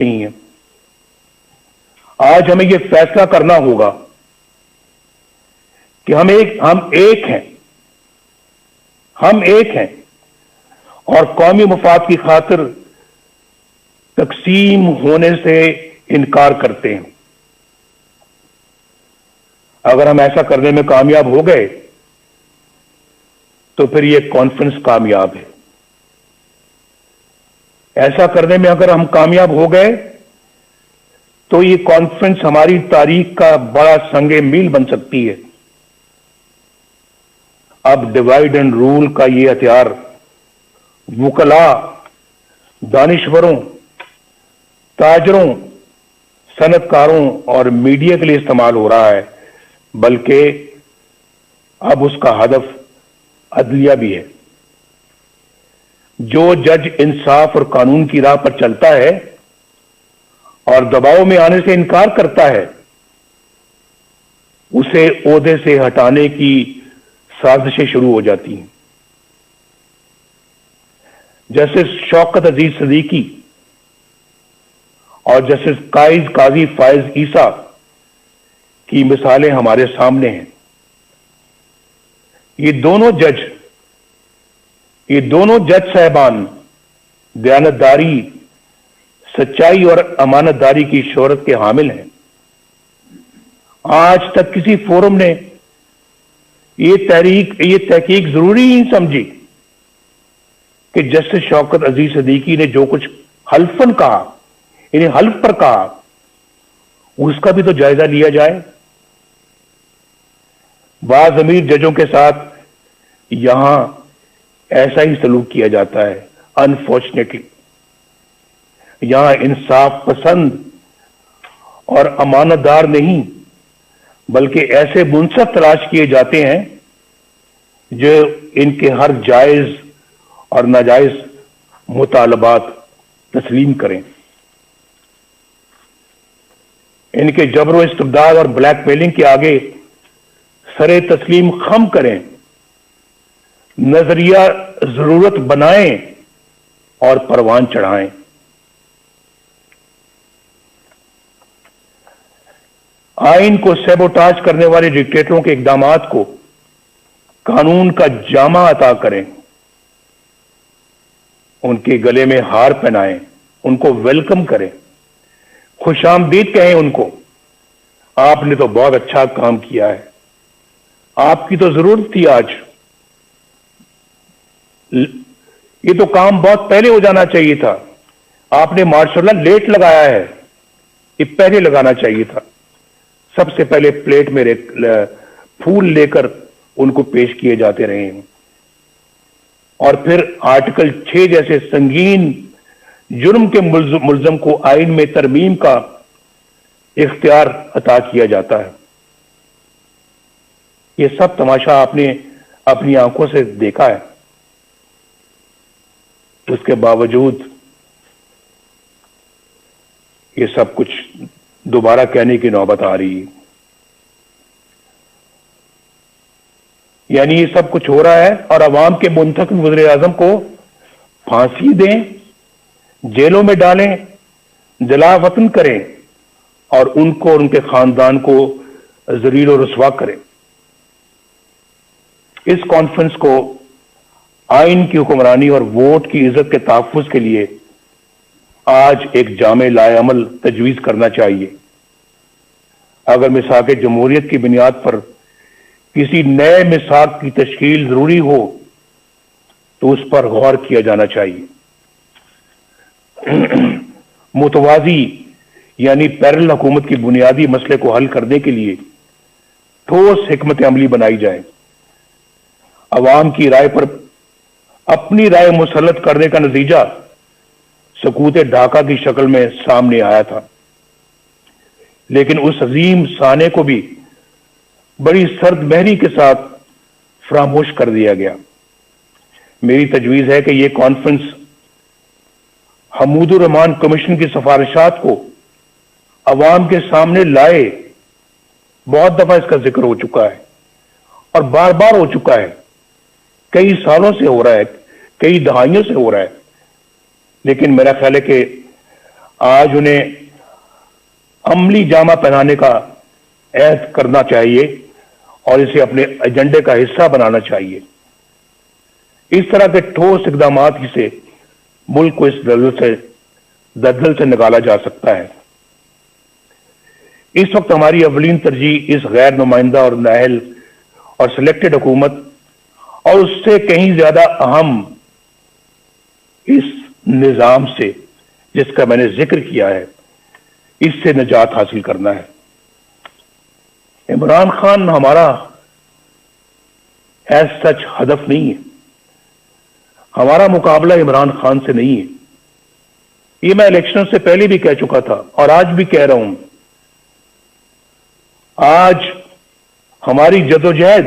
نہیں ہے. آج ہمیں یہ فیصلہ کرنا ہوگا کہ ہم ایک ہیں اور قومی مفاد کی خاطر تقسیم ہونے سے انکار کرتے ہیں. اگر ہم ایسا کرنے میں کامیاب ہو گئے تو پھر یہ کانفرنس کامیاب ہے. ایسا کرنے میں اگر ہم کامیاب ہو گئے تو یہ کانفرنس ہماری تاریخ کا بڑا سنگ میل بن سکتی ہے. اب ڈیوائڈ اینڈ رول کا یہ ہتھیار وکلاء، دانشوروں، تاجروں، صنعت کاروں اور میڈیا کے لیے استعمال ہو رہا ہے، بلکہ اب اس کا ہدف عدلیہ بھی ہے. جو جج انصاف اور قانون کی راہ پر چلتا ہے اور دباؤ میں آنے سے انکار کرتا ہے، اسے عہدے سے ہٹانے کی سازشیں شروع ہو جاتی ہیں. جسٹس شوکت عزیز صدیقی اور جسٹس قاضی فائز عیسیٰ کی مثالیں ہمارے سامنے ہیں. یہ دونوں جج صاحبان دیانتداری، سچائی اور امانت داری کی شہرت کے حامل ہیں. آج تک کسی فورم نے یہ تحقیق ضروری نہیں سمجھی کہ جسٹس شوکت عزیز صدیقی نے جو کچھ حلفاً کہا، یعنی حلف پر کہا، اس کا بھی تو جائزہ لیا جائے. بعض امیر ججوں کے ساتھ یہاں ایسا ہی سلوک کیا جاتا ہے. انفارچونیٹلی یہاں انصاف پسند اور امانت دار نہیں بلکہ ایسے منصف تلاش کیے جاتے ہیں جو ان کے ہر جائز اور ناجائز مطالبات تسلیم کریں، ان کے جبر و استبداد اور بلیک میلنگ کے آگے سر تسلیم خم کریں، نظریہ ضرورت بنائیں اور پروان چڑھائیں. آئین کو سیبوٹاج کرنے والے ڈکٹیٹروں کے اقدامات کو قانون کا جامہ عطا کریں، ان کے گلے میں ہار پہنائیں، ان کو ویلکم کریں، خوش آمدید کہیں ان کو. آپ نے تو بہت اچھا کام کیا ہے، آپ کی تو ضرورت تھی. آج یہ تو کام بہت پہلے ہو جانا چاہیے تھا. آپ نے ماشاءاللہ لیٹ لگایا ہے، یہ پہلے لگانا چاہیے تھا. سب سے پہلے پلیٹ میں پھول لے کر ان کو پیش کیے جاتے رہے ہیں، اور پھر آرٹیکل 6 جیسے سنگین جرم کے ملزم کو آئین میں ترمیم کا اختیار عطا کیا جاتا ہے. یہ سب تماشا آپ نے اپنی آنکھوں سے دیکھا ہے. اس کے باوجود یہ سب کچھ دوبارہ کہنے کی نوبت آ رہی ہے. یعنی یہ سب کچھ ہو رہا ہے اور عوام کے منتخب وزیر اعظم کو پھانسی دیں، جیلوں میں ڈالیں، جلا وطن کریں اور ان کو اور ان کے خاندان کو ذلیل و رسوا کریں. اس کانفرنس کو آئین کی حکمرانی اور ووٹ کی عزت کے تحفظ کے لیے آج ایک جامع لائے عمل تجویز کرنا چاہیے. اگر میثاق جمہوریت کی بنیاد پر کسی نئے میثاق کی تشکیل ضروری ہو تو اس پر غور کیا جانا چاہیے. متوازی یعنی پیرل حکومت کی بنیادی مسئلے کو حل کرنے کے لیے ٹھوس حکمت عملی بنائی جائے. عوام کی رائے پر اپنی رائے مسلط کرنے کا نتیجہ سکوت ڈھاکہ کی شکل میں سامنے آیا تھا، لیکن اس عظیم سانے کو بھی بڑی سرد مہری کے ساتھ فراموش کر دیا گیا. میری تجویز ہے کہ یہ کانفرنس حمود الرحمان کمیشن کی سفارشات کو عوام کے سامنے لائے. بہت دفعہ اس کا ذکر ہو چکا ہے اور بار بار ہو چکا ہے، کئی سالوں سے ہو رہا ہے، کئی دہائیوں سے ہو رہا ہے، لیکن میرا خیال ہے کہ آج انہیں عملی جامہ پہنانے کا عہد کرنا چاہیے اور اسے اپنے ایجنڈے کا حصہ بنانا چاہیے۔ اس طرح کے ٹھوس اقدامات ہی سے ملک کو اس دلدل سے نکالا جا سکتا ہے۔ اس وقت ہماری اولین ترجیح اس غیر نمائندہ اور نااہل اور سلیکٹڈ حکومت اور اس سے کہیں زیادہ اہم اس نظام سے جس کا میں نے ذکر کیا ہے، اس سے نجات حاصل کرنا ہے۔ عمران خان ہمارا ایز سچ ہدف نہیں ہے، ہمارا مقابلہ عمران خان سے نہیں ہے۔ یہ میں الیکشن سے پہلے بھی کہہ چکا تھا اور آج بھی کہہ رہا ہوں۔ آج ہماری جدوجہد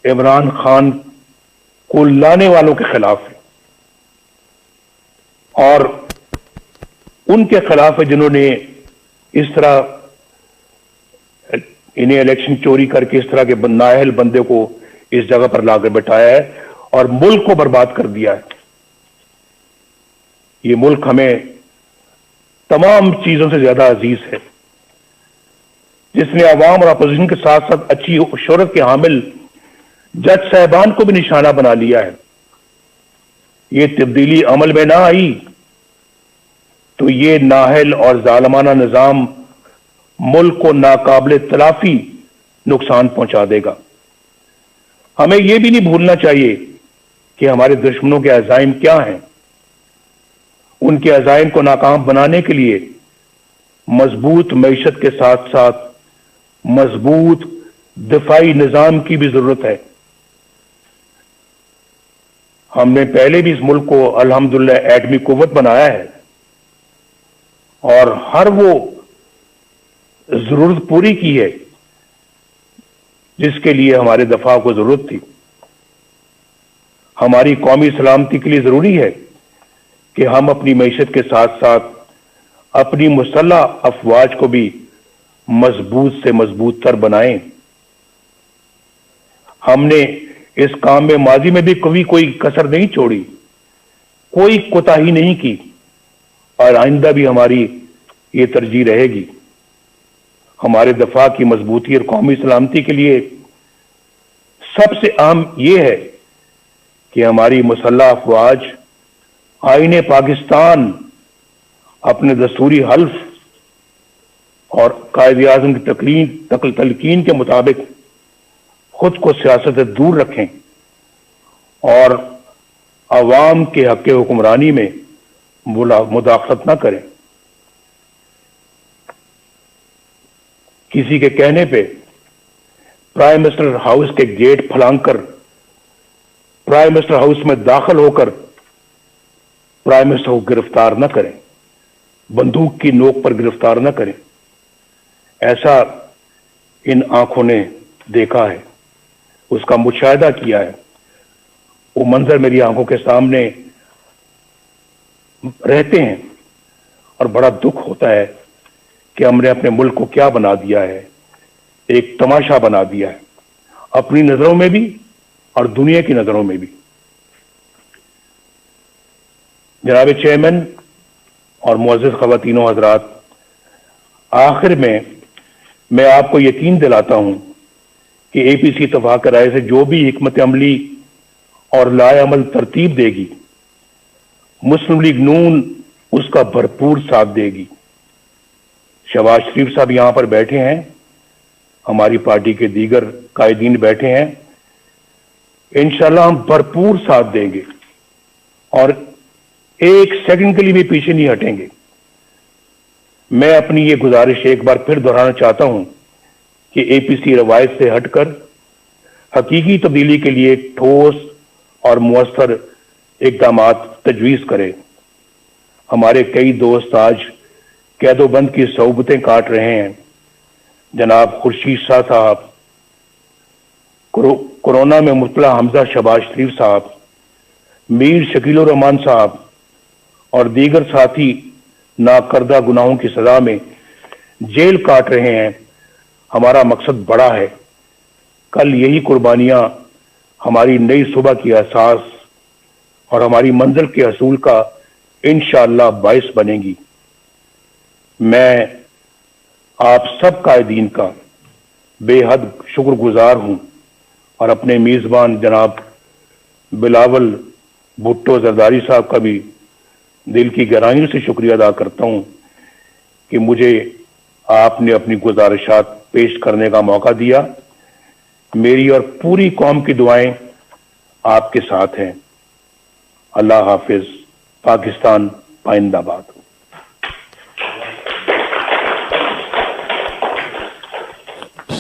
عمران خان کو لانے والوں کے خلاف ہے اور ان کے خلاف ہے جنہوں نے اس طرح انہیں الیکشن چوری کر کے اس طرح کے نااہل بندے کو اس جگہ پر لا کر بٹھایا ہے اور ملک کو برباد کر دیا ہے۔ یہ ملک ہمیں تمام چیزوں سے زیادہ عزیز ہے، جس نے عوام اور اپوزیشن کے ساتھ ساتھ اچھی شہرت کے حامل جج صاحبان کو بھی نشانہ بنا لیا ہے۔ یہ تبدیلی عمل میں نہ آئی تو یہ نااہل اور ظالمانہ نظام ملک کو ناقابل تلافی نقصان پہنچا دے گا۔ ہمیں یہ بھی نہیں بھولنا چاہیے کہ ہمارے دشمنوں کے عزائم کیا ہیں۔ ان کے عزائم کو ناکام بنانے کے لیے مضبوط معیشت کے ساتھ ساتھ مضبوط دفاعی نظام کی بھی ضرورت ہے۔ ہم نے پہلے بھی اس ملک کو الحمدللہ ایٹمی قوت بنایا ہے اور ہر وہ ضرورت پوری کی ہے جس کے لیے ہمارے دفاع کو ضرورت تھی۔ ہماری قومی سلامتی کے لیے ضروری ہے کہ ہم اپنی معیشت کے ساتھ ساتھ اپنی مسلح افواج کو بھی مضبوط سے مضبوط تر بنائیں۔ ہم نے اس کام میں ماضی میں بھی کبھی کوئی کسر نہیں چھوڑی، کوئی کوتاہی نہیں کی اور آئندہ بھی ہماری یہ ترجیح رہے گی۔ ہمارے دفاع کی مضبوطی اور قومی سلامتی کے لیے سب سے اہم یہ ہے کہ ہماری مسلح افواج آئین پاکستان اپنے دستوری حلف اور قائد اعظم کی تلقین کے مطابق خود کو سیاست سے دور رکھیں اور عوام کے حق حکمرانی میں مداخلت نہ کریں۔ کسی کے کہنے پہ پرائم منسٹر ہاؤس کے گیٹ پھلانگ کر پرائم منسٹر ہاؤس میں داخل ہو کر پرائم منسٹر کو گرفتار نہ کریں، بندوق کی نوک پر گرفتار نہ کریں۔ ایسا ان آنکھوں نے دیکھا ہے، اس کا مشاہدہ کیا ہے، وہ منظر میری آنکھوں کے سامنے رہتے ہیں اور بڑا دکھ ہوتا ہے کہ ہم نے اپنے ملک کو کیا بنا دیا ہے، ایک تماشا بنا دیا ہے، اپنی نظروں میں بھی اور دنیا کی نظروں میں بھی۔ جناب چیئرمین اور معزز خواتین و حضرات، آخر میں آپ کو یقین دلاتا ہوں کہ اے پی سی اتفاق رائے سے جو بھی حکمت عملی اور لائے عمل ترتیب دے گی، مسلم لیگ نون اس کا بھرپور ساتھ دے گی۔ شہباز شریف صاحب یہاں پر بیٹھے ہیں، ہماری پارٹی کے دیگر قائدین بیٹھے ہیں، انشاءاللہ ہم بھرپور ساتھ دیں گے اور ایک سیکنڈ کے لیے بھی پیچھے نہیں ہٹیں گے۔ میں اپنی یہ گزارش ایک بار پھر دہرانا چاہتا ہوں کہ اے پی سی روایت سے ہٹ کر حقیقی تبدیلی کے لیے ٹھوس اور مؤثر اقدامات تجویز کرے۔ ہمارے کئی دوست آج قید و بند کی صعوبتیں کاٹ رہے ہیں۔ جناب خورشید شاہ صاحب، کورونا میں مبتلا حمزہ شہباز شریف صاحب، میر شکیل الرحمان صاحب اور دیگر ساتھی ناکردہ گناہوں کی سزا میں جیل کاٹ رہے ہیں۔ ہمارا مقصد بڑا ہے، کل یہی قربانیاں ہماری نئی صبح کی احساس اور ہماری منزل کے حصول کا انشاءاللہ باعث بنے گی۔ میں آپ سب قائدین کا بے حد شکر گزار ہوں اور اپنے میزبان جناب بلاول بھٹو زرداری صاحب کا بھی دل کی گہرائیوں سے شکریہ ادا کرتا ہوں کہ مجھے آپ نے اپنی گزارشات پیش کرنے کا موقع دیا. میری اور پوری قوم کی دعائیں آپ کے ساتھ ہیں. اللہ حافظ. پاکستان پائندہ باد.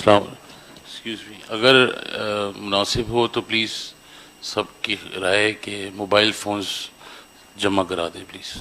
ایکسکیوز می، اگر مناسب ہو تو پلیز سب کی رائے کہ موبائل فونز جمع کرا دیں پلیز.